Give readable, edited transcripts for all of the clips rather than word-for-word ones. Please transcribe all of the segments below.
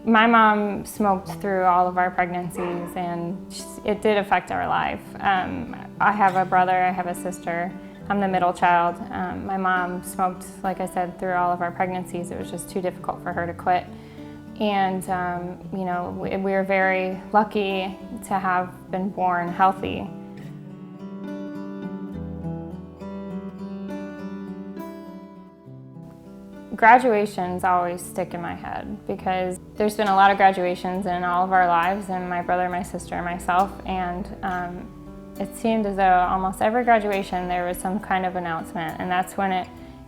My mom smoked through all of our pregnancies, and it did affect our life. I have a brother, I have a sister. I'm the middle child. My mom smoked, like I said, through all of our pregnancies. It was just too difficult for her to quit. And, you know, we were very lucky to have been born healthy. Graduations always stick in my head because there's been a lot of graduations in all of our lives, and my brother, my sister, and myself, and it seemed as though almost every graduation there was some kind of announcement, and that's when it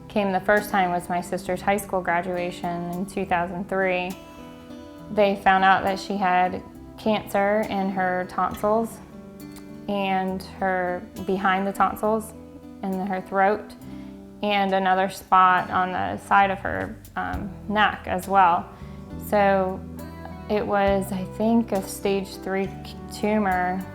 came the first time was my sister's high school graduation in 2003. They found out that she had cancer in her tonsils and behind the tonsils in her throat, and another spot on the side of her neck as well. So it was, I think, a stage 3 tumor.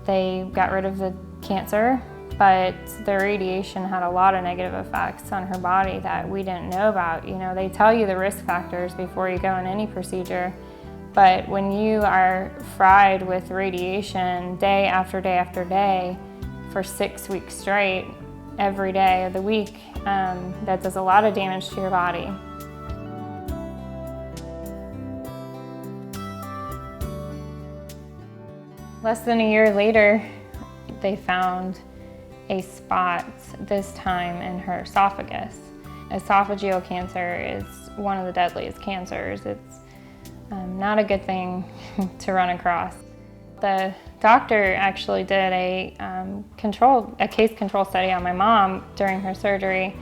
They got rid of the cancer, but the radiation had a lot of negative effects on her body that we didn't know about. You know, they tell you the risk factors before you go in any procedure, but when you are fried with radiation day after day after day for 6 weeks straight, every day of the week, that does a lot of damage to your body. Less than a year later, they found a spot, this time in her esophagus. Esophageal cancer is one of the deadliest cancers. It's not a good thing to run across. The doctor actually did a case control study on my mom during her surgery,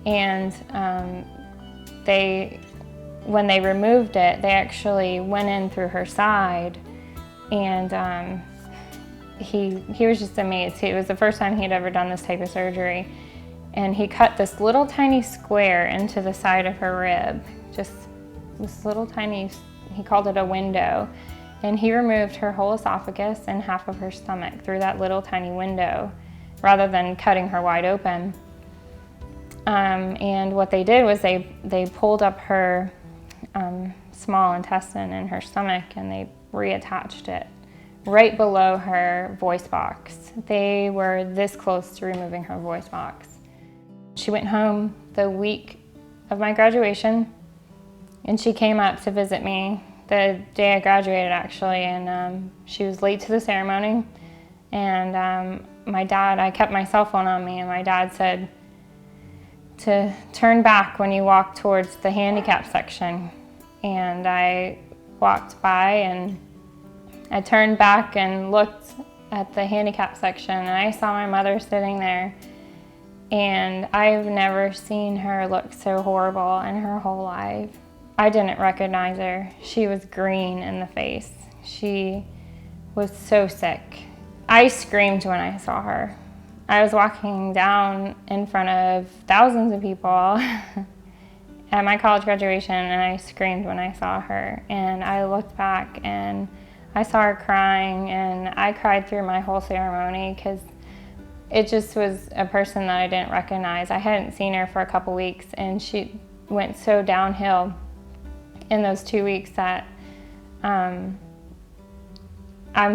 and when they removed it, they actually went in through her side, and he was just amazed. It was the first time he'd ever done this type of surgery, and he cut this little tiny square into the side of her rib, just this little tiny, he called it a window. And he removed her whole esophagus and half of her stomach through that little tiny window rather than cutting her wide open. And what they did was they pulled up her small intestine in her stomach, and they reattached it right below her voice box. They were this close to removing her voice box. She went home the week of my graduation, and she came up to visit me the day I graduated, actually, and she was late to the ceremony, and I kept my cell phone on me, and my dad said to turn back when you walk towards the handicap section, and I walked by, and I turned back and looked at the handicap section, and I saw my mother sitting there, and I've never seen her look so horrible in her whole life. I didn't recognize her. She was green in the face. She was so sick. I screamed when I saw her. I was walking down in front of thousands of people at my college graduation, and I screamed when I saw her. And I looked back and I saw her crying, and I cried through my whole ceremony because it just was a person that I didn't recognize. I hadn't seen her for a couple weeks, and she went so downhill in those 2 weeks that I'm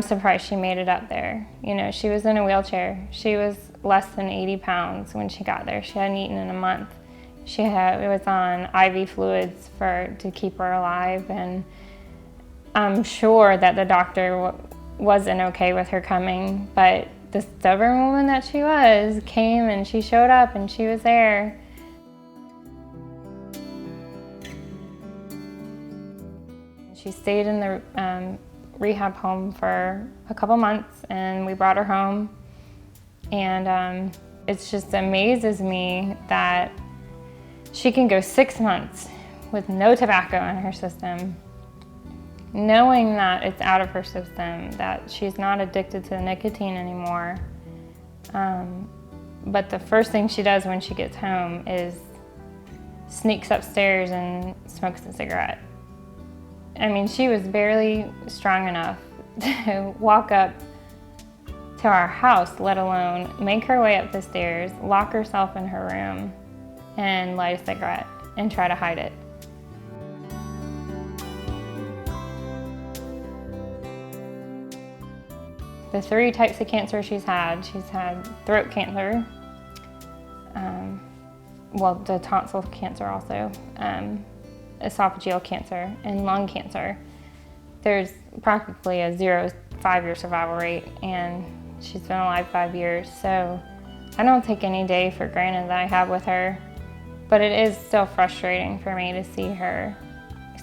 surprised she made it up there. You know, she was in a wheelchair. She was less than 80 pounds when she got there. She hadn't eaten in a month. It was on IV fluids to keep her alive, and I'm sure that the doctor wasn't okay with her coming, but the stubborn woman that she was came, and she showed up, and she was there. She stayed in the rehab home for a couple months, and we brought her home. And it just amazes me that she can go 6 months with no tobacco in her system, knowing that it's out of her system, that she's not addicted to nicotine anymore. But the first thing she does when she gets home is sneaks upstairs and smokes a cigarette. I mean, she was barely strong enough to walk up to our house, let alone make her way up the stairs, lock herself in her room, and light a cigarette and try to hide it. the 3 types of cancer she's had throat cancer, the tonsil cancer also, esophageal cancer, and lung cancer. There's practically a 0 to 5-year survival rate, and she's been alive 5 years, so I don't take any day for granted that I have with her, but it is still frustrating for me to see her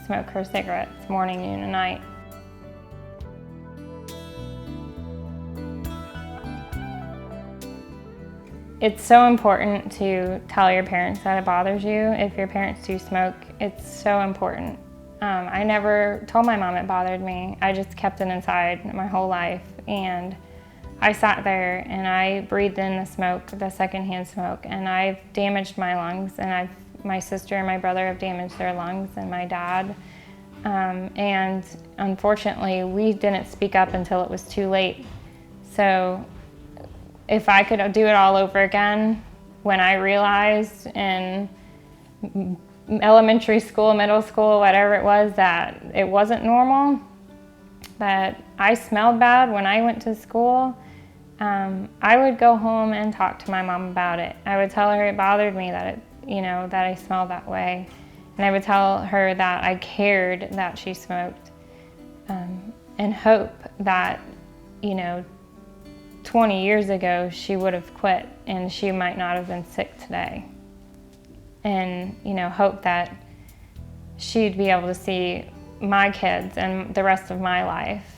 smoke her cigarettes morning, noon, and night. It's so important to tell your parents that it bothers you. If your parents do smoke, it's so important. I never told my mom it bothered me. I just kept it inside my whole life, and I sat there and I breathed in the smoke, the secondhand smoke, and I've damaged my lungs, and my sister and my brother have damaged their lungs, and my dad. And unfortunately, we didn't speak up until it was too late. So if I could do it all over again, when I realized in elementary school, middle school, whatever it was, that it wasn't normal, that I smelled bad when I went to school, I would go home and talk to my mom about it. I would tell her it bothered me that that I smelled that way. And I would tell her that I cared that she smoked, and hope that, 20 years ago she would have quit and she might not have been sick today. And, hope that she'd be able to see my kids and the rest of my life